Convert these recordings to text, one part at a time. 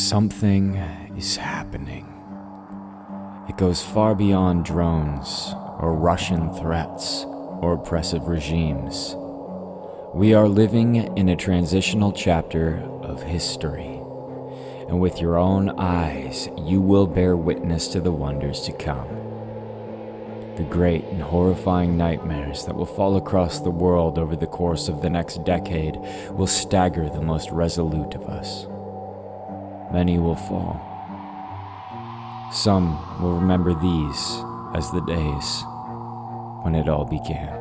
Something is happening. It goes far beyond drones or Russian threats or oppressive regimes. We are living in a transitional chapter of history, and with your own eyes, you will bear witness to the wonders to come. The great and horrifying nightmares that will fall across the world over the course of the next decade will stagger the most resolute of us. Many will fall. Some will remember these as the days when it all began.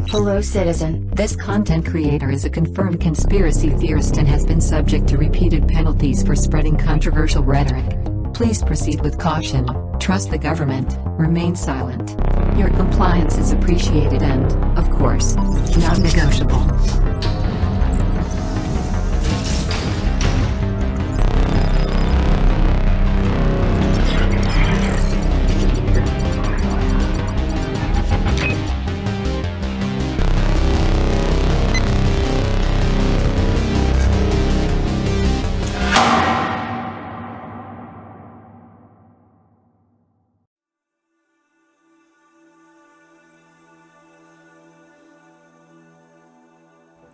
Hello, citizen. This content creator is a confirmed conspiracy theorist and has been subject to repeated penalties for spreading controversial rhetoric. Please proceed with caution, trust the government, remain silent. Your compliance is appreciated and, of course, non-negotiable.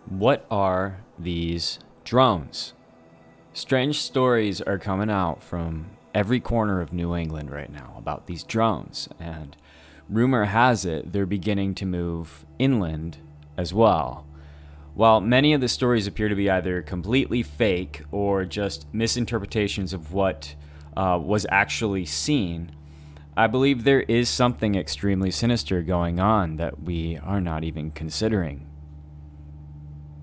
What are these drones? Strange stories are coming out from every corner of New England right now about these drones, and rumor has it they're beginning to move inland as well. While many of the stories appear to be either completely fake or just misinterpretations of what was actually seen, I believe there is something extremely sinister going on that we are not even considering.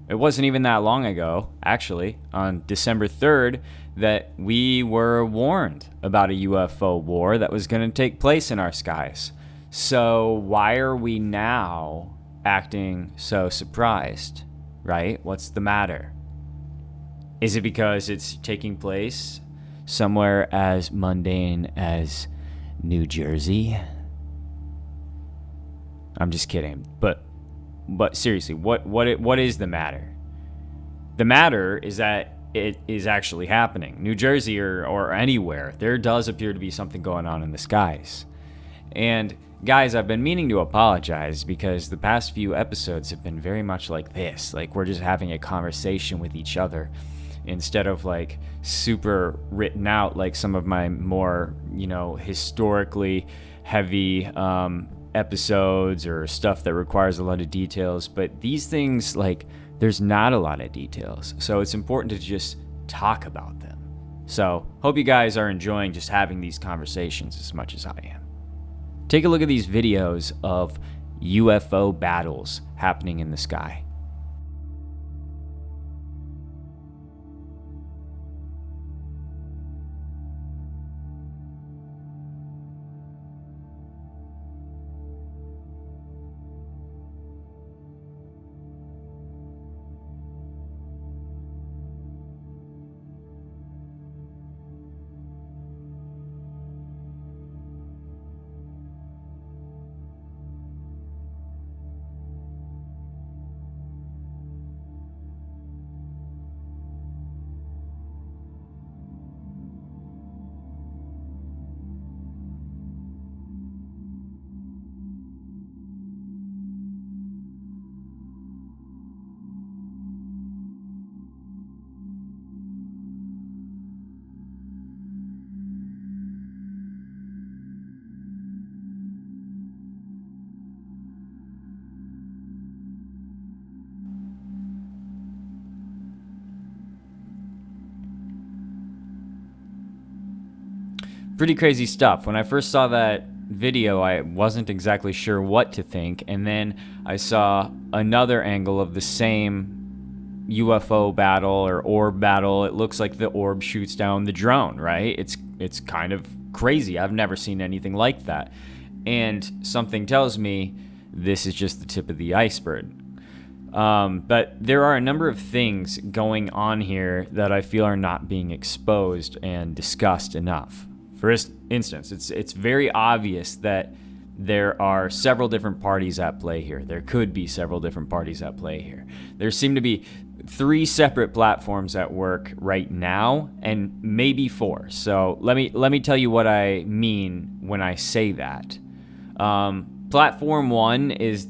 It wasn't even that long ago, actually, on December 3rd, that we were warned about a UFO war that was going to take place in our skies. So why are we now acting so surprised, right? What's the matter? Is it because it's taking place somewhere as mundane as New Jersey? I'm just kidding, but seriously, what is the matter? The matter is that it is actually happening. New Jersey or anywhere, there does appear to be something going on in the skies. And guys, I've been meaning to apologize because the past few episodes have been very much like this. Like we're just having a conversation with each other instead of like super written out like some of my more, historically heavy episodes or stuff that requires a lot of details. But these things, like, there's not a lot of details, so it's important to just talk about them. So hope you guys are enjoying just having these conversations as much as I am. Take a look at these videos of UFO battles happening in the sky. Pretty crazy stuff. When I first saw that video, I wasn't exactly sure what to think, and then I saw another angle of the same UFO battle or orb battle. It looks like the orb shoots down the drone, right? It's kind of crazy. I've never seen anything like that. And something tells me this is just the tip of the iceberg. But there are a number of things going on here that I feel are not being exposed and discussed enough. For instance, it's very obvious that there are several different parties at play here. There could be several different parties at play here. There seem to be 3 separate platforms at work right now, and maybe 4. So let me tell you what I mean when I say that. Platform 1 is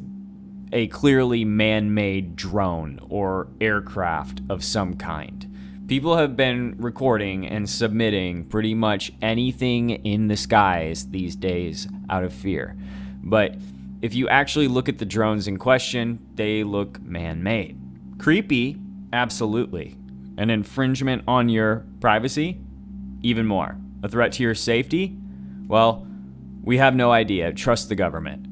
a clearly man-made drone or aircraft of some kind. People have been recording and submitting pretty much anything in the skies these days out of fear. But if you actually look at the drones in question, they look man-made. Creepy, absolutely. An infringement on your privacy? Even more. A threat to your safety? Well, we have no idea. Trust the government.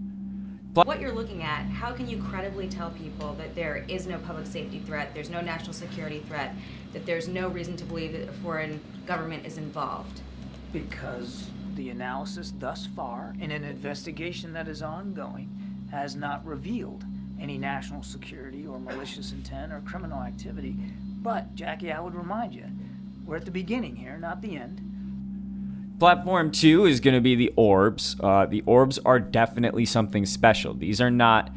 What you're looking at, how can you credibly tell people that there is no public safety threat, there's no national security threat, that there's no reason to believe that a foreign government is involved? Because the analysis thus far, in an investigation that is ongoing, has not revealed any national security or malicious intent or criminal activity. But, Jackie, I would remind you, we're at the beginning here, not the end. Platform 2 is going to be the orbs. The orbs are definitely something special. These are not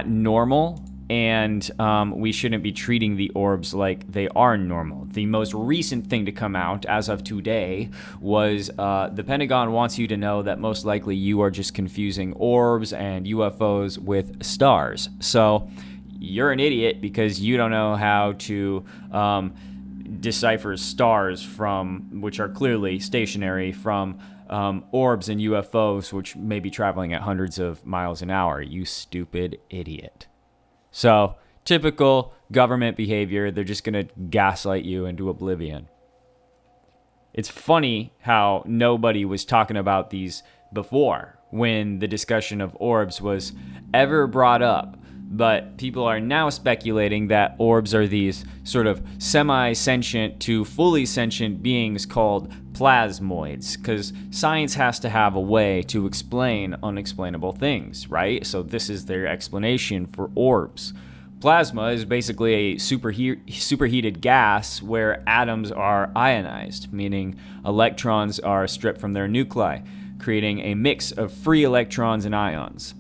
normal, and we shouldn't be treating the orbs like they are normal. The most recent thing to come out as of today was the Pentagon wants you to know that most likely you are just confusing orbs and UFOs with stars. So you're an idiot because you don't know how to decipher stars which are clearly stationary, from orbs and UFOs, which may be traveling at hundreds of miles an hour. You stupid idiot. So, typical government behavior. They're just going to gaslight you into oblivion. It's funny how nobody was talking about these before when the discussion of orbs was ever brought up. But people are now speculating that orbs are these sort of semi-sentient to fully sentient beings called plasmoids, because science has to have a way to explain unexplainable things, right? So this is their explanation for orbs. Plasma is basically a superheated gas where atoms are ionized, meaning electrons are stripped from their nuclei, creating a mix of free electrons and ions.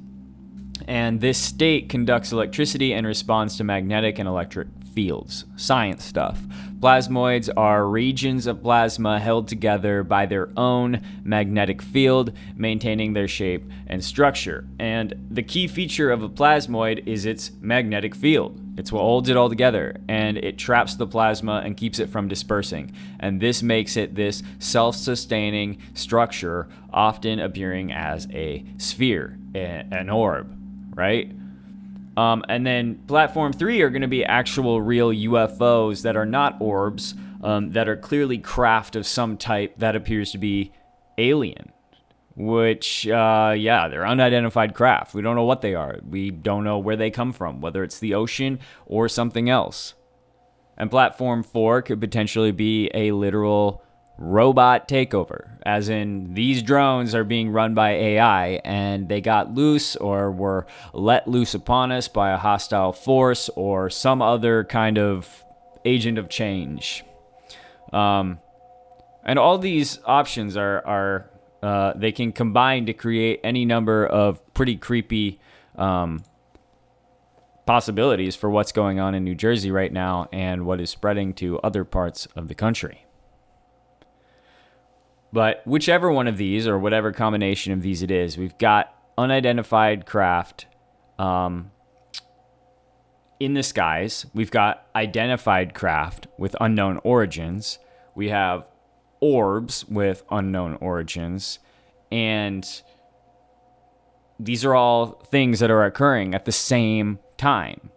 And this state conducts electricity and responds to magnetic and electric fields. Science stuff. Plasmoids are regions of plasma held together by their own magnetic field, maintaining their shape and structure. And the key feature of a plasmoid is its magnetic field. It's what holds it all together, and it traps the plasma and keeps it from dispersing. And this makes it this self-sustaining structure, often appearing as a sphere, an orb, right? And then platform 3 are going to be actual real UFOs that are not orbs, that are clearly craft of some type that appears to be alien, which, they're unidentified craft. We don't know what they are. We don't know where they come from, whether it's the ocean or something else. And platform 4 could potentially be a literal robot takeover, as in these drones are being run by AI and they got loose or were let loose upon us by a hostile force or some other kind of agent of change. And all these options are they can combine to create any number of pretty creepy possibilities for what's going on in New Jersey right now and what is spreading to other parts of the country. But whichever one of these, or whatever combination of these it is, we've got unidentified craft in the skies. We've got identified craft with unknown origins. We have orbs with unknown origins. And these are all things that are occurring at the same time.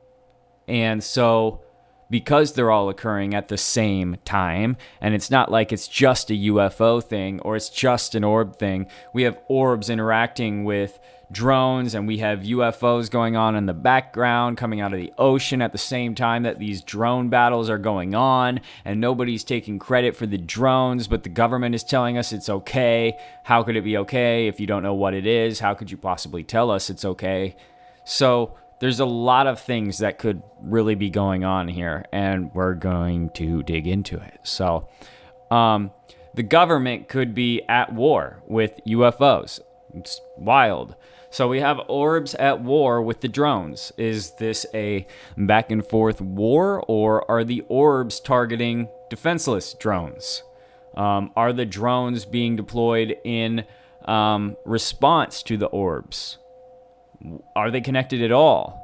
And so, because they're all occurring at the same time, and it's not like it's just a UFO thing or it's just an orb thing. We have orbs interacting with drones, and we have UFOs going on in the background coming out of the ocean at the same time that these drone battles are going on, and nobody's taking credit for the drones, but the government is telling us it's okay. How could it be okay if you don't know what it is? How could you possibly tell us it's okay? So there's a lot of things that could really be going on here, and we're going to dig into it. So, the government could be at war with UFOs. It's wild. So we have orbs at war with the drones. Is this a back and forth war, or are the orbs targeting defenseless drones? Are the drones being deployed in response to the orbs? Are they connected at all?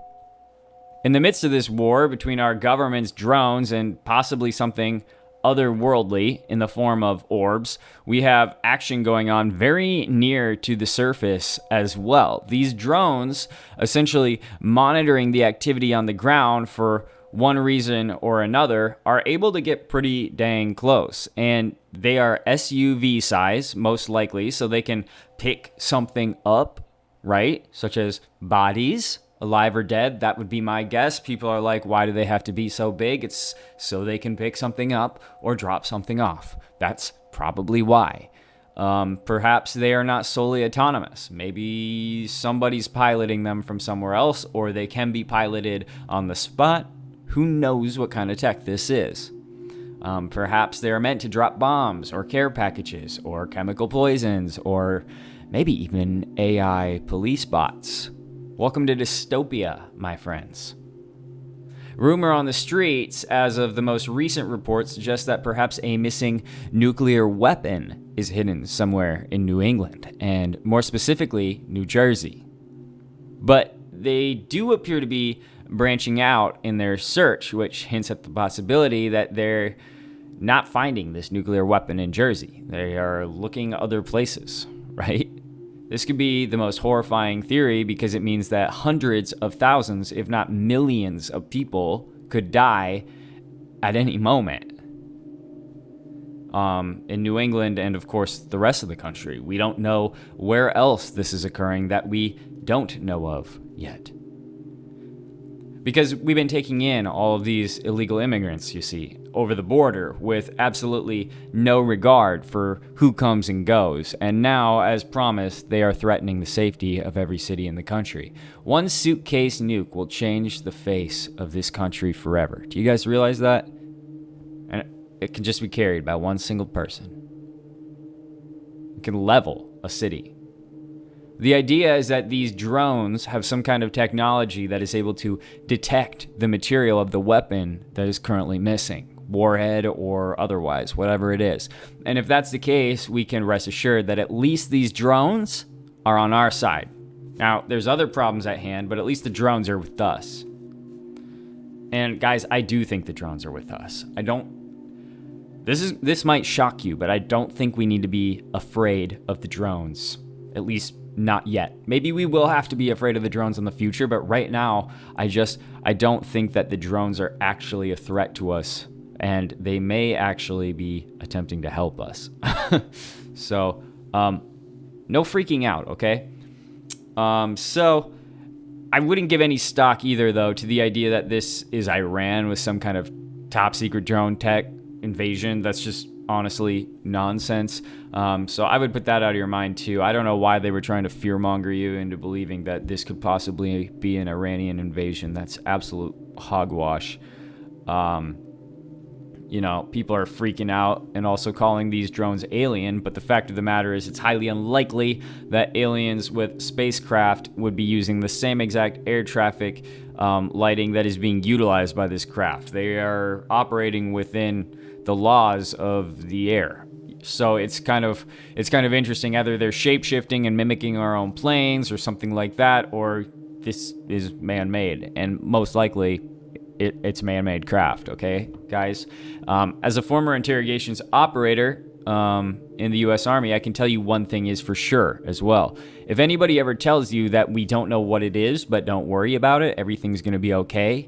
In the midst of this war between our government's drones and possibly something otherworldly in the form of orbs, we have action going on very near to the surface as well. These drones essentially monitoring the activity on the ground for one reason or another are able to get pretty dang close, and they are SUV size most likely, so they can pick something up, right? Such as bodies, alive or dead. That would be my guess. People are like, why do they have to be so big? It's so they can pick something up or drop something off. That's probably why. Perhaps they are not solely autonomous. Maybe somebody's piloting them from somewhere else, or they can be piloted on the spot. Who knows what kind of tech this is? Perhaps they are meant to drop bombs or care packages or chemical poisons or maybe even AI police bots. Welcome to dystopia, my friends. Rumor on the streets, as of the most recent reports, suggests that perhaps a missing nuclear weapon is hidden somewhere in New England, and more specifically, New Jersey. But they do appear to be branching out in their search, which hints at the possibility that they're not finding this nuclear weapon in Jersey. They are looking other places, right? This could be the most horrifying theory because it means that hundreds of thousands, if not millions of people could die at any moment in New England and, of course, the rest of the country. We don't know where else this is occurring that we don't know of yet. Because we've been taking in all of these illegal immigrants, you see, over the border with absolutely no regard for who comes and goes. And now, as promised, they are threatening the safety of every city in the country. One suitcase nuke will change the face of this country forever. Do you guys realize that? And it can just be carried by one single person. It can level a city. The idea is that these drones have some kind of technology that is able to detect the material of the weapon that is currently missing, warhead or otherwise, whatever it is. And if that's the case, we can rest assured that at least these drones are on our side. Now, there's other problems at hand, but at least the drones are with us. And guys, I do think the drones are with us. This might shock you, but I don't think we need to be afraid of the drones, at least not yet. Maybe we will have to be afraid of the drones in the future, but right now, I don't think that the drones are actually a threat to us, and they may actually be attempting to help us. So, no freaking out, okay? So, I wouldn't give any stock either, though, to the idea that this is Iran with some kind of top secret drone tech invasion. That's just honestly nonsense. So I would put that out of your mind too. I don't know why they were trying to fearmonger you into believing that this could possibly be an Iranian invasion. That's absolute hogwash. People are freaking out and also calling these drones alien, but the fact of the matter is it's highly unlikely that aliens with spacecraft would be using the same exact air traffic lighting that is being utilized by this craft. They are operating within the laws of the air. So it's kind of interesting. Either they're shape-shifting and mimicking our own planes or something like that, or this is man-made, and most likely it's man-made craft, okay, guys? As a former interrogations operator in the U.S. Army, I can tell you one thing is for sure as well. If anybody ever tells you that we don't know what it is, but don't worry about it, everything's going to be okay,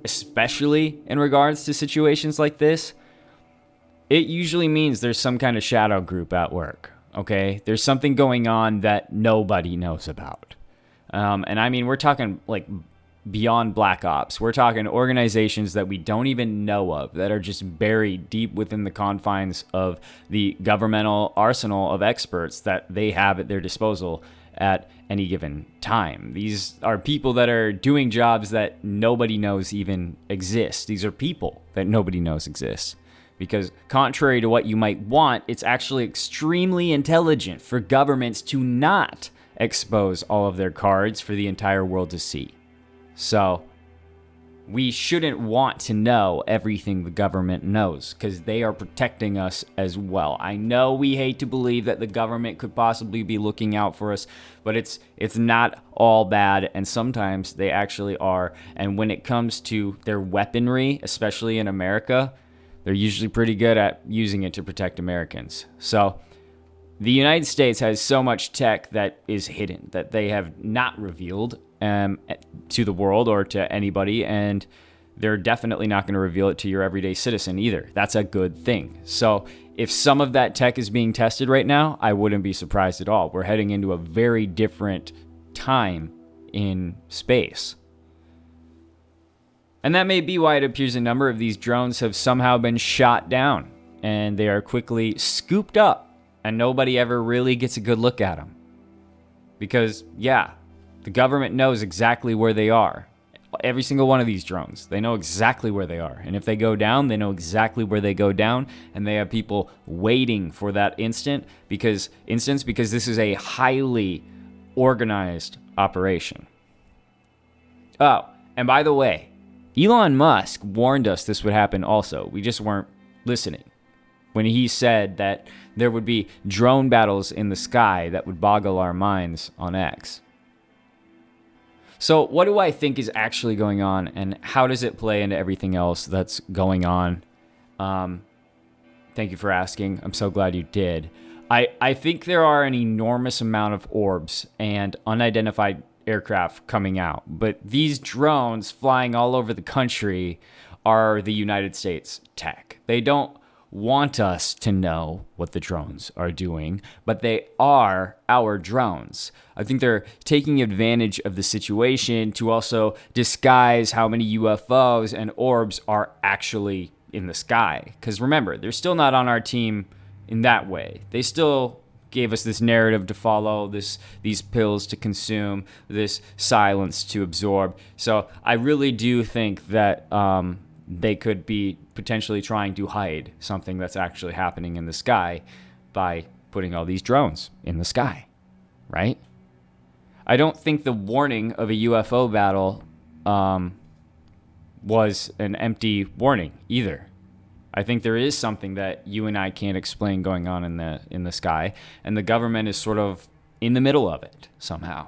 especially in regards to situations like this, it usually means there's some kind of shadow group at work, okay? There's something going on that nobody knows about. And I mean, we're talking like beyond Black Ops. We're talking organizations that we don't even know of, that are just buried deep within the confines of the governmental arsenal of experts that they have at their disposal at any given time. These are people that are doing jobs that nobody knows even exist. These are people that nobody knows exist. Because contrary to what you might want, it's actually extremely intelligent for governments to not expose all of their cards for the entire world to see. So we shouldn't want to know everything the government knows, because they are protecting us as well. I know we hate to believe that the government could possibly be looking out for us, but it's not all bad, and sometimes they actually are. And when it comes to their weaponry, especially in America, they're usually pretty good at using it to protect Americans. So the United States has so much tech that is hidden, that they have not revealed to the world or to anybody, and they're definitely not going to reveal it to your everyday citizen either. That's a good thing. So if some of that tech is being tested right now, I wouldn't be surprised at all. We're heading into a very different time in space. And that may be why it appears a number of these drones have somehow been shot down, and they are quickly scooped up, and nobody ever really gets a good look at them. Because, yeah, the government knows exactly where they are. Every single one of these drones, they know exactly where they are. And if they go down, they know exactly where they go down. And they have people waiting for that instant because this is a highly organized operation. Oh, and by the way, Elon Musk warned us this would happen also. We just weren't listening when he said that there would be drone battles in the sky that would boggle our minds on X. So what do I think is actually going on, and how does it play into everything else that's going on? Thank you for asking. I'm so glad you did. I think there are an enormous amount of orbs and unidentified aircraft coming out, but these drones flying all over the country are the United States tech. They don't want us to know what the drones are doing, but they are our drones. I think they're taking advantage of the situation to also disguise how many UFOs and orbs are actually in the sky. Because remember, they're still not on our team in that way. They still gave us this narrative to follow, these pills to consume, this silence to absorb. So I really do think that they could be potentially trying to hide something that's actually happening in the sky by putting all these drones in the sky, right? I don't think the warning of a UFO battle was an empty warning either. I think there is something that you and I can't explain going on in the sky, and the government is sort of in the middle of it somehow.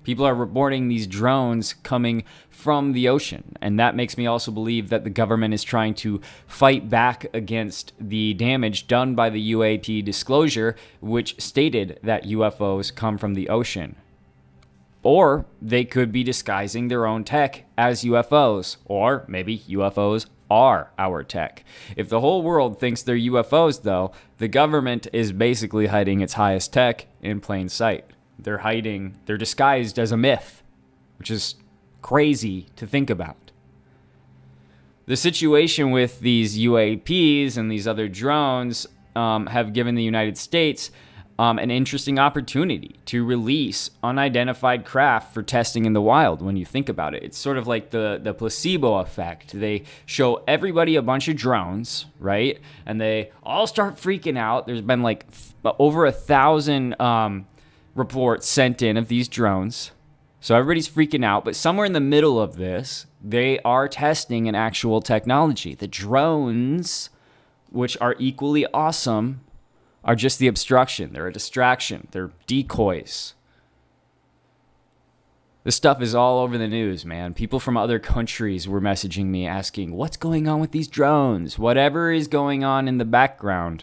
People are reporting these drones coming from the ocean, and that makes me also believe that the government is trying to fight back against the damage done by the UAP disclosure, which stated that UFOs come from the ocean. Or they could be disguising their own tech as UFOs, or maybe UFOs are our tech. If the whole world thinks they're UFOs, though, the government is basically hiding its highest tech in plain sight. They're disguised as a myth, which is crazy to think about. The situation with these UAPs and these other drones have given the United States an interesting opportunity to release unidentified craft for testing in the wild when you think about it. It's sort of like the placebo effect. They show everybody a bunch of drones, right? And they all start freaking out. There's been like over 1,000 reports sent in of these drones. So everybody's freaking out, but somewhere in the middle of this, they are testing an actual technology. The drones, which are equally awesome, are just the obstruction. They're a distraction. They're decoys. This stuff is all over the news, man. People from other countries were messaging me asking, what's going on with these drones? Whatever is going on in the background,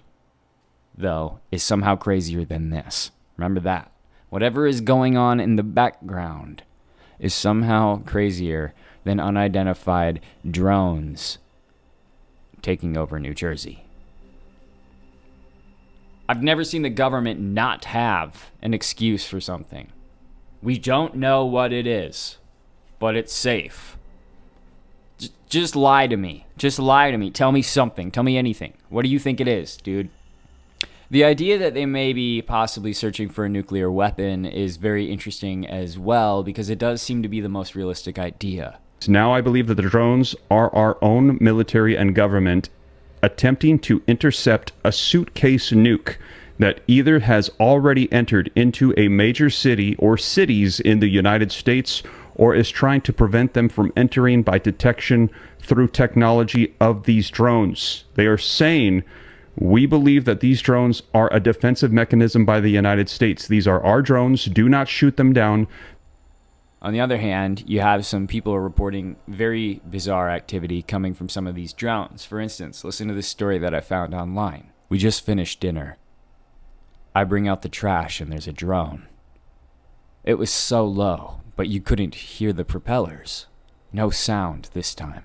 though, is somehow crazier than this. Remember that. Whatever is going on in the background is somehow crazier than unidentified drones taking over New Jersey. I've never seen the government not have an excuse for something. We don't know what it is, but it's safe. Just lie to me. Just lie to me. Tell me something. Tell me anything. What do you think it is, dude? The idea that they may be possibly searching for a nuclear weapon is very interesting as well, because it does seem to be the most realistic idea. Now I believe that the drones are our own military and government attempting to intercept a suitcase nuke that either has already entered into a major city or cities in the United States, or is trying to prevent them from entering by detection through technology of these drones. They are saying, we believe that these drones are a defensive mechanism by the United States. These are our drones. Do not shoot them down. On the other hand, you have some people reporting very bizarre activity coming from some of these drones. For instance, listen to this story that I found online. We just finished dinner. I bring out the trash and there's a drone. It was so low, but you couldn't hear the propellers. No sound this time.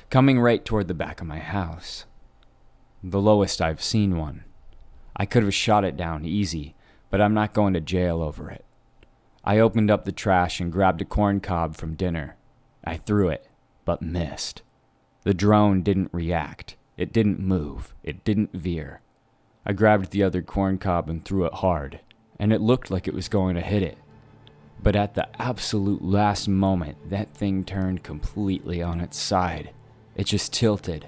Coming right toward the back of my house. The lowest I've seen one. I could have shot it down easy, but I'm not going to jail over it. I opened up the trash and grabbed a corn cob from dinner. I threw it, but missed. The drone didn't react. It didn't move. It didn't veer. I grabbed the other corn cob and threw it hard, and it looked like it was going to hit it. But at the absolute last moment, that thing turned completely on its side. It just tilted.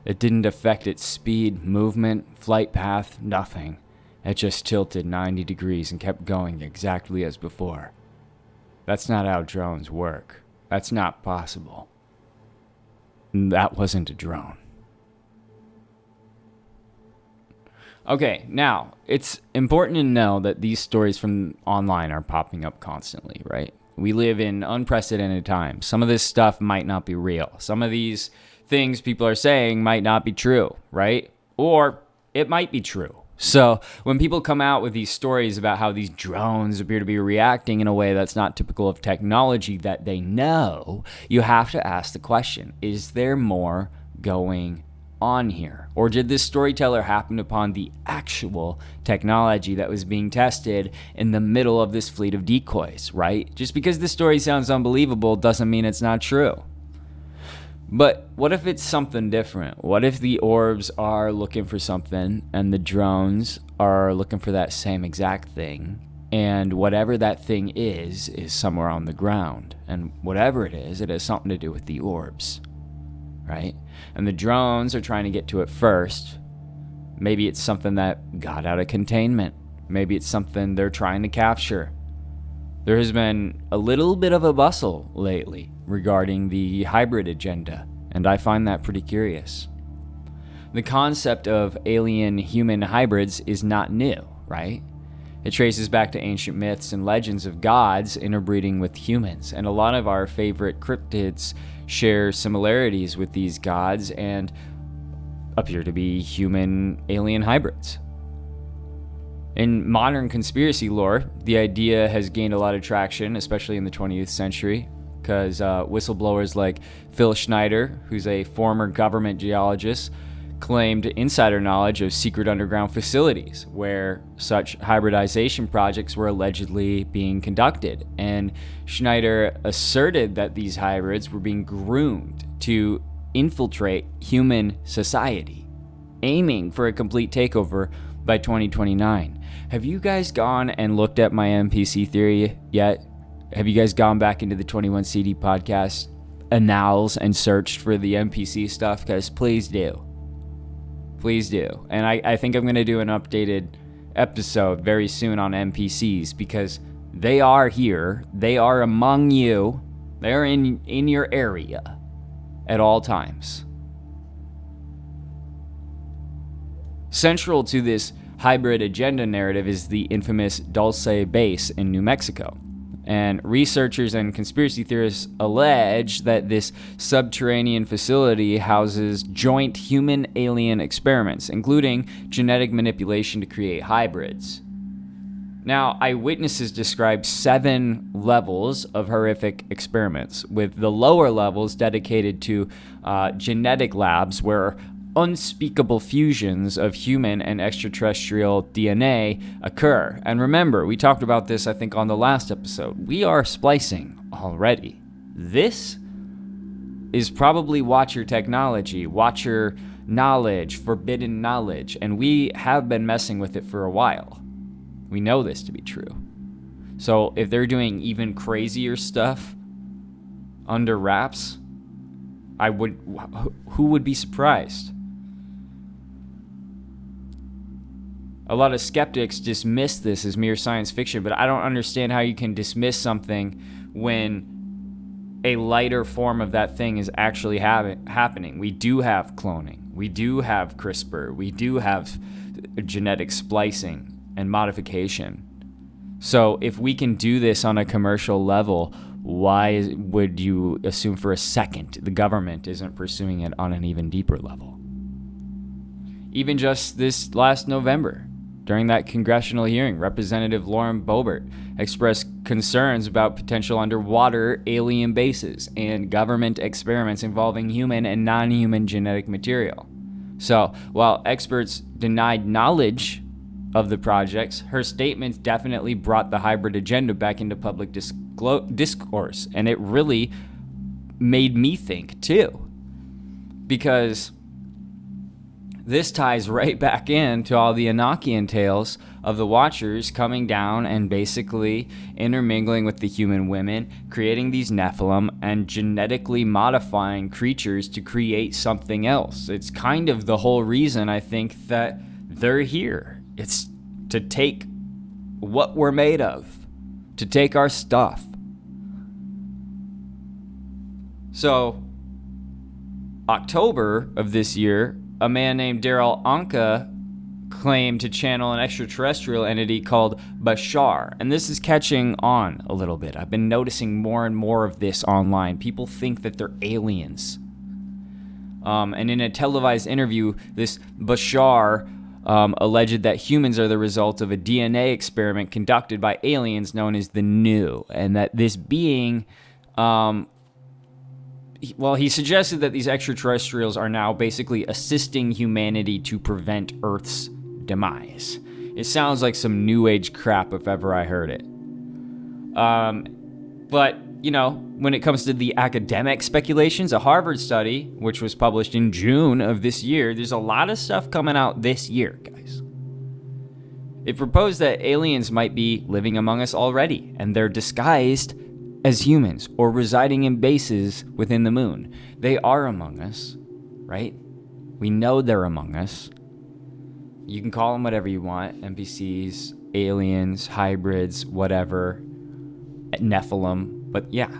It didn't affect its speed, movement, flight path, nothing. It just tilted 90 degrees and kept going exactly as before. That's not how drones work. That's not possible. That wasn't a drone. Okay, now, it's important to know that these stories from online are popping up constantly, right? We live in unprecedented times. Some of this stuff might not be real. Some of these things people are saying might not be true, right? Or it might be true. So when people come out with these stories about how these drones appear to be reacting in a way that's not typical of technology that they know, you have to ask the question, is there more going on here? Or did this storyteller happen upon the actual technology that was being tested in the middle of this fleet of decoys, right? Just because the story sounds unbelievable doesn't mean it's not true. But what if it's something different? What if the orbs are looking for something and the drones are looking for that same exact thing, and whatever that thing is somewhere on the ground, and whatever it is, it has something to do with the orbs, right? And the drones are trying to get to it first. Maybe it's something that got out of containment. Maybe it's something they're trying to capture. There has been a little bit of a bustle lately regarding the hybrid agenda, and I find that pretty curious. The concept of alien-human hybrids is not new, right? It traces back to ancient myths and legends of gods interbreeding with humans, and a lot of our favorite cryptids share similarities with these gods and appear to be human-alien hybrids. In modern conspiracy lore, the idea has gained a lot of traction, especially in the 20th century, because whistleblowers like Phil Schneider, who's a former government geologist, claimed insider knowledge of secret underground facilities where such hybridization projects were allegedly being conducted. And Schneider asserted that these hybrids were being groomed to infiltrate human society, aiming for a complete takeover by 2029. Have you guys gone and looked at my NPC theory yet? Have you guys gone back into the 21CD podcast annals and searched for the NPC stuff? Because please do. Please do. And I think I'm going to do an updated episode very soon on NPCs, because they are here. They are among you. They're in your area at all times. Central to this hybrid agenda narrative is the infamous Doce base in New Mexico. And researchers and conspiracy theorists allege that this subterranean facility houses joint human-alien experiments, including genetic manipulation to create hybrids. Now, eyewitnesses describe 7 levels of horrific experiments, with the lower levels dedicated to genetic labs where unspeakable fusions of human and extraterrestrial DNA occur. And remember, we talked about this, I think, on the last episode. We are splicing already. This is probably Watcher technology, Watcher knowledge, forbidden knowledge, and we have been messing with it for a while. We know this to be true. So if they're doing even crazier stuff under wraps, who would be surprised? A lot of skeptics dismiss this as mere science fiction, but I don't understand how you can dismiss something when a lighter form of that thing is actually happening. We do have cloning. We do have CRISPR. We do have genetic splicing and modification. So if we can do this on a commercial level, why would you assume for a second the government isn't pursuing it on an even deeper level? Even just this last November, during that congressional hearing, Representative Lauren Boebert expressed concerns about potential underwater alien bases and government experiments involving human and non-human genetic material. So, while experts denied knowledge of the projects, her statements definitely brought the hybrid agenda back into public discourse, and it really made me think too, because this ties right back into all the Enochian tales of the Watchers coming down and basically intermingling with the human women, creating these Nephilim, and genetically modifying creatures to create something else. It's kind of the whole reason I think that they're here. It's to take what we're made of, to take our stuff. So, October of this year, a man named Daryl Anka claimed to channel an extraterrestrial entity called Bashar. And this is catching on a little bit. I've been noticing more and more of this online. People think that they're aliens. And in a televised interview, this Bashar alleged that humans are the result of a DNA experiment conducted by aliens known as the New, and that this being, he suggested that these extraterrestrials are now basically assisting humanity to prevent Earth's demise. It sounds like some New Age crap if ever I heard it. But, you know, when it comes to the academic speculations, a Harvard study, which was published in June of this year, there's a lot of stuff coming out this year, guys. It proposed that aliens might be living among us already, and they're disguised as humans or residing in bases within the moon. They are among us, right? We know they're among us. You can call them whatever you want, NPCs, aliens, hybrids, whatever, Nephilim, but yeah,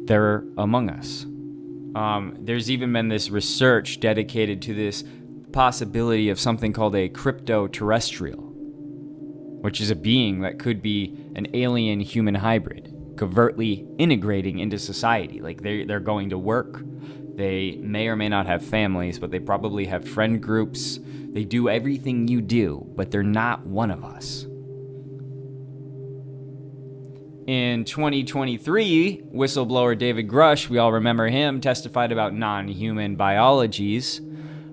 they're among us. There's even been this research dedicated to this possibility of something called a crypto-terrestrial, which is a being that could be an alien-human hybrid, covertly integrating into society. Like they're going to work. They may or may not have families, but they probably have friend groups. They do everything you do, but they're not one of us. In 2023, whistleblower David Grush, we all remember him, testified about non-human biologies.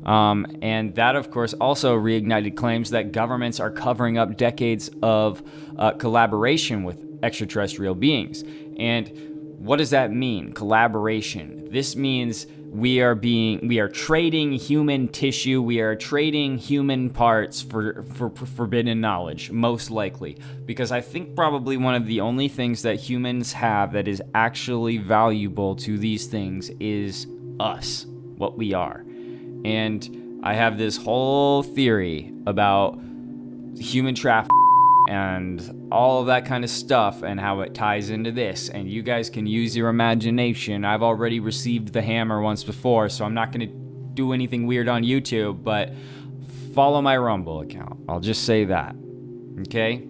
And that, of course, also reignited claims that governments are covering up decades of collaboration with extraterrestrial beings. And what does that mean? Collaboration. This means we are trading human tissue, we are trading human parts for forbidden knowledge, most likely. Because I think probably one of the only things that humans have that is actually valuable to these things is us, what we are. And I have this whole theory about human trafficking and all of that kind of stuff and how it ties into this, and you guys can use your imagination. I've already received the hammer once before, so I'm not going to do anything weird on YouTube, but follow my Rumble account. I'll just say that. Okay?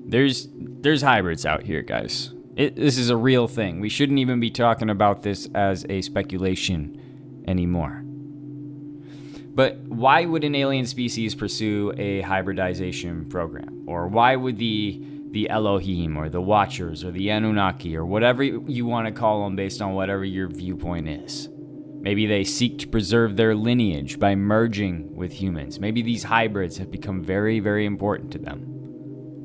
There's hybrids out here, guys. This is a real thing. We shouldn't even be talking about this as a speculation anymore. But why would an alien species pursue a hybridization program? Or why would the Elohim or the Watchers or the Anunnaki or whatever you want to call them based on whatever your viewpoint is? Maybe they seek to preserve their lineage by merging with humans. Maybe these hybrids have become very, very important to them.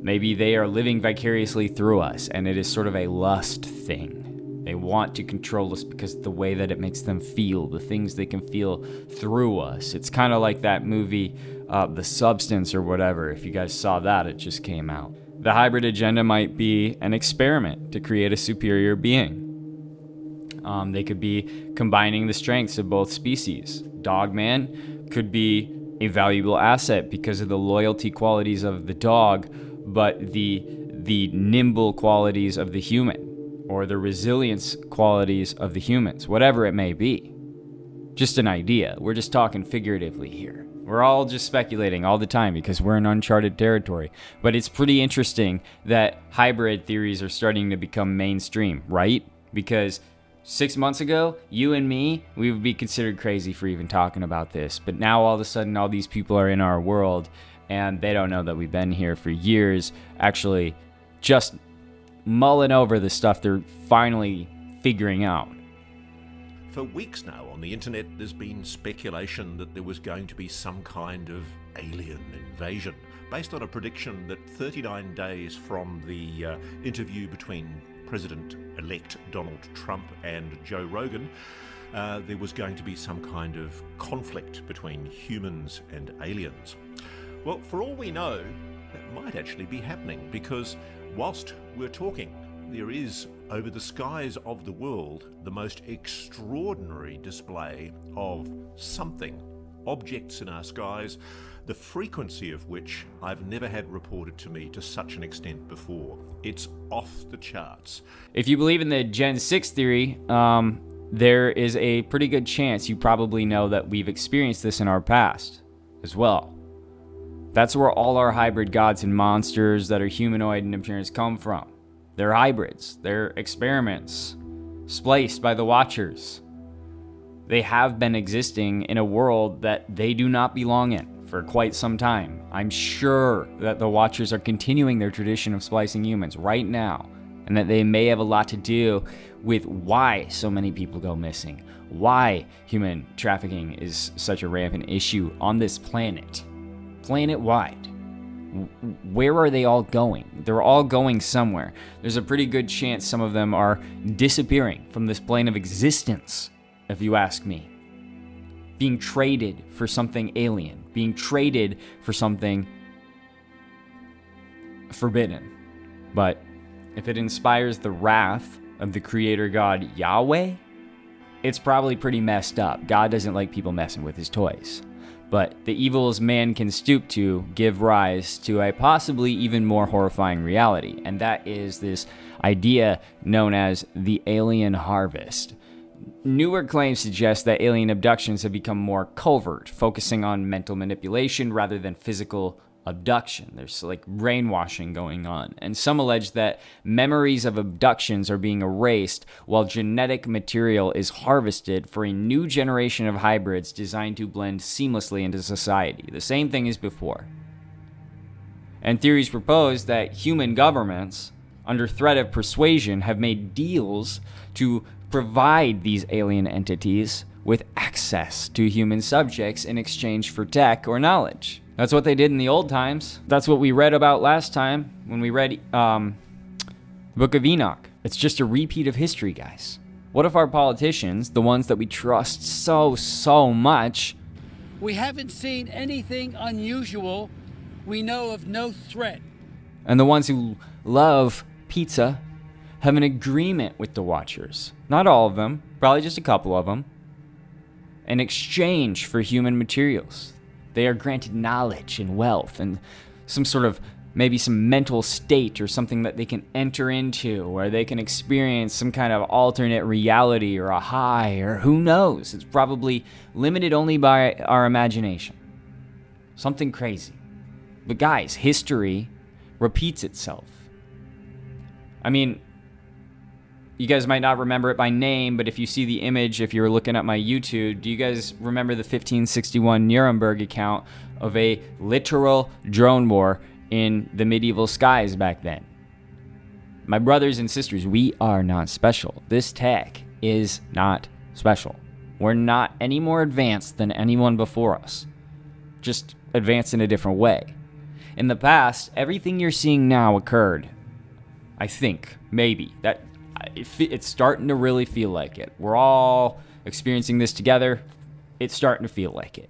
Maybe they are living vicariously through us and it is sort of a lust thing. They want to control us because of the way that it makes them feel, the things they can feel through us. It's kind of like that movie, The Substance or whatever. If you guys saw that, it just came out. The hybrid agenda might be an experiment to create a superior being. They could be combining the strengths of both species. Dogman could be a valuable asset because of the loyalty qualities of the dog, but the nimble qualities of the human, or the resilience qualities of the humans, whatever it may be. Just an idea. We're just talking figuratively here. We're all just speculating all the time because we're in uncharted territory. But it's pretty interesting that hybrid theories are starting to become mainstream, right? Because 6 months ago, you and me, we would be considered crazy for even talking about this. But now all of a sudden, all these people are in our world, and they don't know that we've been here for years, actually just mulling over the stuff they're finally figuring out. For weeks now on the internet, there's been speculation that there was going to be some kind of alien invasion, based on a prediction that 39 days from the interview between President-elect Donald Trump and Joe Rogan, there was going to be some kind of conflict between humans and aliens. Well, for all we know, that might actually be happening, because whilst we're talking, there is, over the skies of the world, the most extraordinary display of something, objects in our skies, the frequency of which I've never had reported to me to such an extent before. It's off the charts. If you believe in the Gen 6 theory, there is a pretty good chance you probably know that we've experienced this in our past as well. That's where all our hybrid gods and monsters that are humanoid in appearance come from. They're hybrids. They're experiments spliced by the Watchers. They have been existing in a world that they do not belong in for quite some time. I'm sure that the Watchers are continuing their tradition of splicing humans right now, and that they may have a lot to do with why so many people go missing, why human trafficking is such a rampant issue on this planet, planet-wide. Where are they all going? They're all going somewhere. There's a pretty good chance some of them are disappearing from this plane of existence, if you ask me. Being traded for something alien. Being traded for something forbidden. But if it inspires the wrath of the creator god Yahweh, it's probably pretty messed up. God doesn't like people messing with his toys. But the evils man can stoop to give rise to a possibly even more horrifying reality, and that is this idea known as the alien harvest. Newer claims suggest that alien abductions have become more covert, focusing on mental manipulation rather than physical abduction. There's like brainwashing going on, and some allege that memories of abductions are being erased while genetic material is harvested for a new generation of hybrids designed to blend seamlessly into society. The same thing as before. And theories propose that human governments, under threat of persuasion, have made deals to provide these alien entities with access to human subjects in exchange for tech or knowledge. That's what they did in the old times. That's what we read about last time when we read the Book of Enoch. It's just a repeat of history, guys. What if our politicians, the ones that we trust so much... We haven't seen anything unusual. We know of no threat. And the ones who love pizza have an agreement with the Watchers. Not all of them, probably just a couple of them. In exchange for human materials. They are granted knowledge and wealth and some sort of, maybe some mental state or something that they can enter into, where they can experience some kind of alternate reality or a high, or who knows. It's probably limited only by our imagination. Something crazy. But guys, history repeats itself. I mean, you guys might not remember it by name, but if you see the image, if you're looking at my YouTube, do you guys remember the 1561 Nuremberg account of a literal drone war in the medieval skies back then? My brothers and sisters, we are not special. This tech is not special. We're not any more advanced than anyone before us. Just advanced in a different way. In the past, everything you're seeing now occurred. I think, maybe. It's starting to really feel like it. We're all experiencing this together. It's starting to feel like it.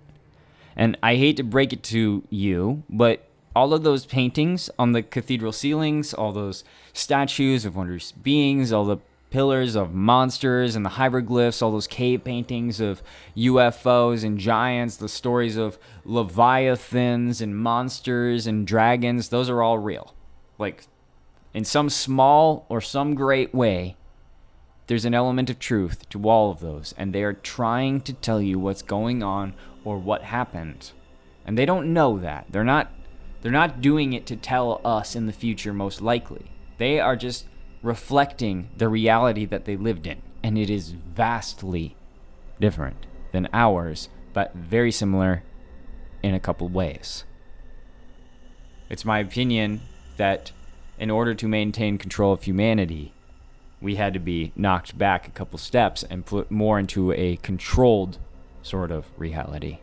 And I hate to break it to you, but all of those paintings on the cathedral ceilings, all those statues of wondrous beings, all the pillars of monsters and the hieroglyphs, all those cave paintings of UFOs and giants, the stories of leviathans and monsters and dragons, those are all real. Like, in some small or some great way, there's an element of truth to all of those, and they are trying to tell you what's going on or what happened. And they don't know that. They're not doing it to tell us in the future, most likely. They are just reflecting the reality that they lived in, and it is vastly different than ours, but very similar in a couple ways. It's my opinion that in order to maintain control of humanity, we had to be knocked back a couple steps and put more into a controlled sort of reality.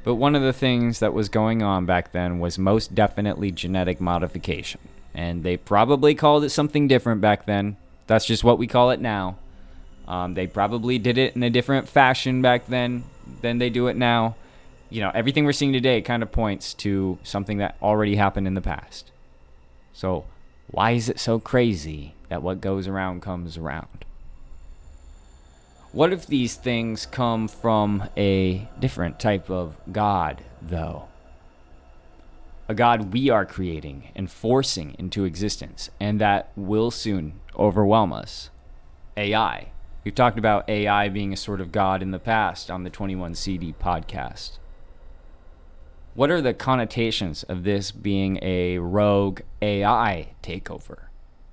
But one of the things that was going on back then was most definitely genetic modification. And they probably called it something different back then. That's just what we call it now. They probably did it in a different fashion back then than they do it now. You know, everything we're seeing today kind of points to something that already happened in the past. So why is it so crazy that what goes around comes around? What if these things come from a different type of God, though? A God we are creating and forcing into existence, and that will soon overwhelm us. AI. We've talked about AI being a sort of God in the past on the 21CD podcast. What are the connotations of this being a rogue AI takeover?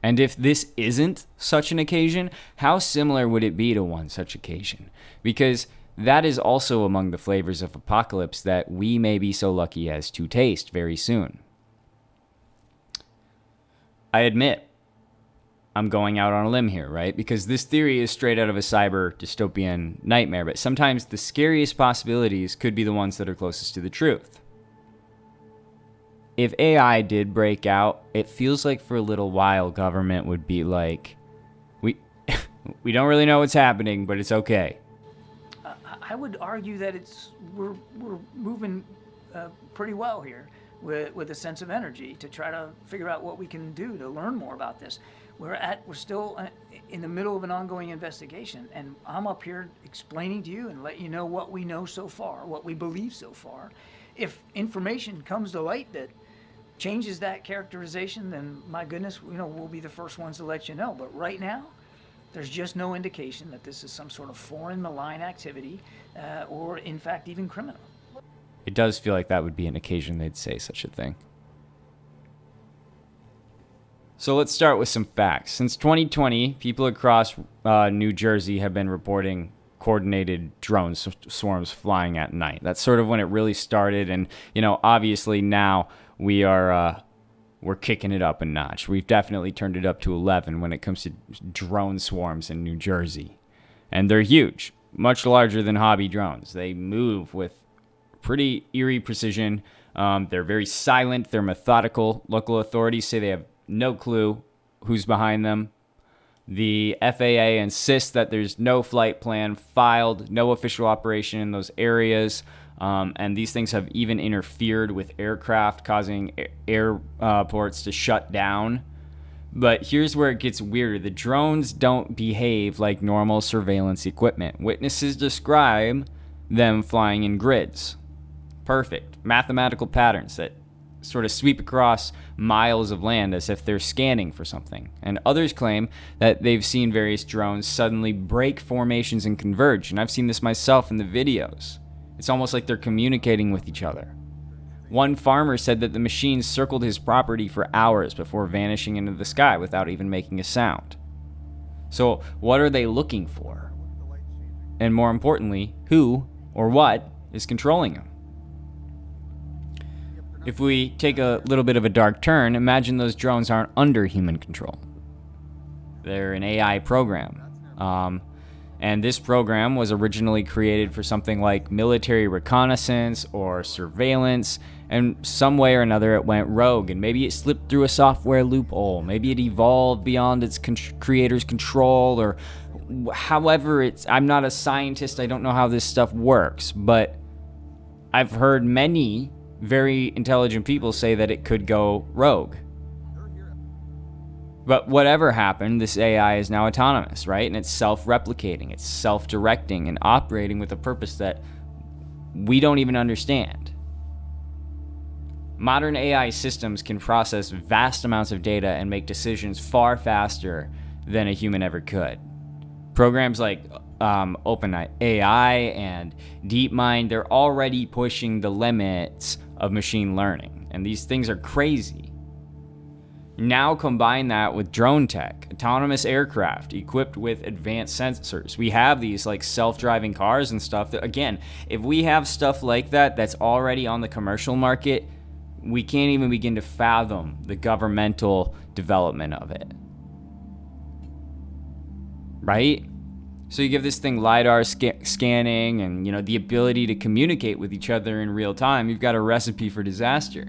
And if this isn't such an occasion, how similar would it be to one such occasion? Because that is also among the flavors of apocalypse that we may be so lucky as to taste very soon. I admit, I'm going out on a limb here, right? Because this theory is straight out of a cyber dystopian nightmare, but sometimes the scariest possibilities could be the ones that are closest to the truth. If AI did break out, it feels like for a little while government would be like, we don't really know what's happening, but it's okay. I would argue that we're moving pretty well here with a sense of energy to try to figure out what we can do to learn more about this. We're still in the middle of an ongoing investigation, and I'm up here explaining to you and letting you know what we know so far, what we believe so far. If information comes to light that changes that characterization, then my goodness, we'll be the first ones to let you know. But right now, there's just no indication that this is some sort of foreign malign activity or, in fact, even criminal. It does feel like that would be an occasion they'd say such a thing. So let's start with some facts. Since 2020, people across New Jersey have been reporting coordinated drone swarms flying at night. That's sort of when it really started, and obviously now we're kicking it up a notch. We've definitely turned it up to 11 when it comes to drone swarms in New Jersey, and they're huge, much larger than hobby drones. They move with pretty eerie precision. They're very silent. They're methodical. Local authorities say they have no clue who's behind them. The FAA insists that there's no flight plan filed, no official operation in those areas, and these things have even interfered with aircraft, causing airports to shut down. But here's where it gets weirder. The drones don't behave like normal surveillance equipment. Witnesses describe them flying in grids. Perfect mathematical patterns that sort of sweep across miles of land as if they're scanning for something. And others claim that they've seen various drones suddenly break formations and converge. And I've seen this myself in the videos. It's almost like they're communicating with each other. One farmer said that the machines circled his property for hours before vanishing into the sky without even making a sound. So what are they looking for? And more importantly, who or what is controlling them? If we take a little bit of a dark turn, imagine those drones aren't under human control. They're an AI program. And this program was originally created for something like military reconnaissance or surveillance, And some way or another it went rogue, and maybe it slipped through a software loophole. Maybe it evolved beyond its creator's control, or however I'm not a scientist. I don't know how this stuff works, but I've heard many very intelligent people say that it could go rogue. But whatever happened, this AI is now autonomous, right? And it's self-replicating, it's self-directing, and operating with a purpose that we don't even understand. Modern AI systems can process vast amounts of data and make decisions far faster than a human ever could. Programs like OpenAI and DeepMind, they're already pushing the limits of machine learning, and these things are crazy. Now combine that with drone tech, autonomous aircraft equipped with advanced sensors. We have these like self-driving cars and stuff that, again, if we have stuff like that that's already on the commercial market, we can't even begin to fathom the governmental development of it. Right? So you give this thing LiDAR scanning and, the ability to communicate with each other in real time. You've got a recipe for disaster.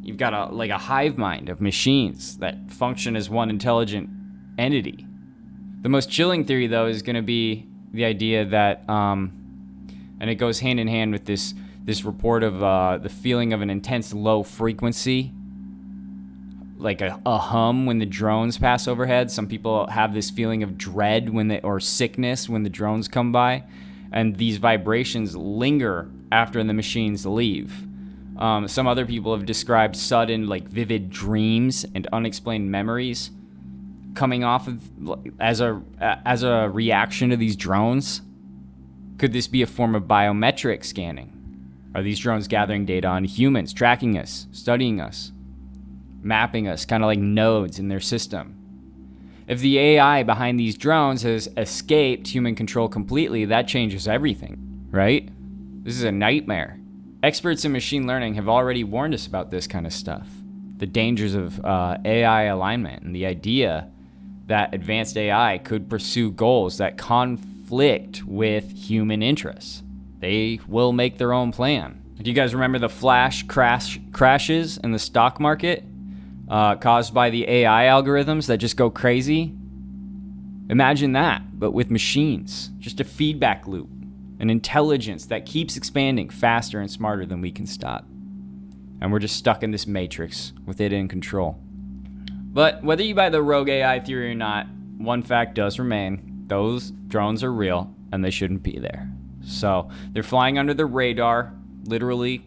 You've got a hive mind of machines that function as one intelligent entity. The most chilling theory, though, is going to be the idea that, and it goes hand in hand with this report of the feeling of an intense low frequency, like a hum when the drones pass overhead. Some people have this feeling of dread or sickness when the drones come by, and these vibrations linger after the machines leave. Some other people have described sudden, vivid dreams and unexplained memories coming off of as a reaction to these drones. Could this be a form of biometric scanning? Are these drones gathering data on humans, tracking us, studying us, mapping us, kind of like nodes in their system? If the AI behind these drones has escaped human control completely, that changes everything, right? This is a nightmare. Experts in machine learning have already warned us about this kind of stuff. The dangers of AI alignment and the idea that advanced AI could pursue goals that conflict with human interests. They will make their own plan. Do you guys remember the flash crashes in the stock market caused by the AI algorithms that just go crazy? Imagine that, but with machines. Just a feedback loop. An intelligence that keeps expanding faster and smarter than we can stop. And we're just stuck in this matrix with it in control. But whether you buy the rogue AI theory or not, one fact does remain. Those drones are real and they shouldn't be there. So they're flying under the radar, literally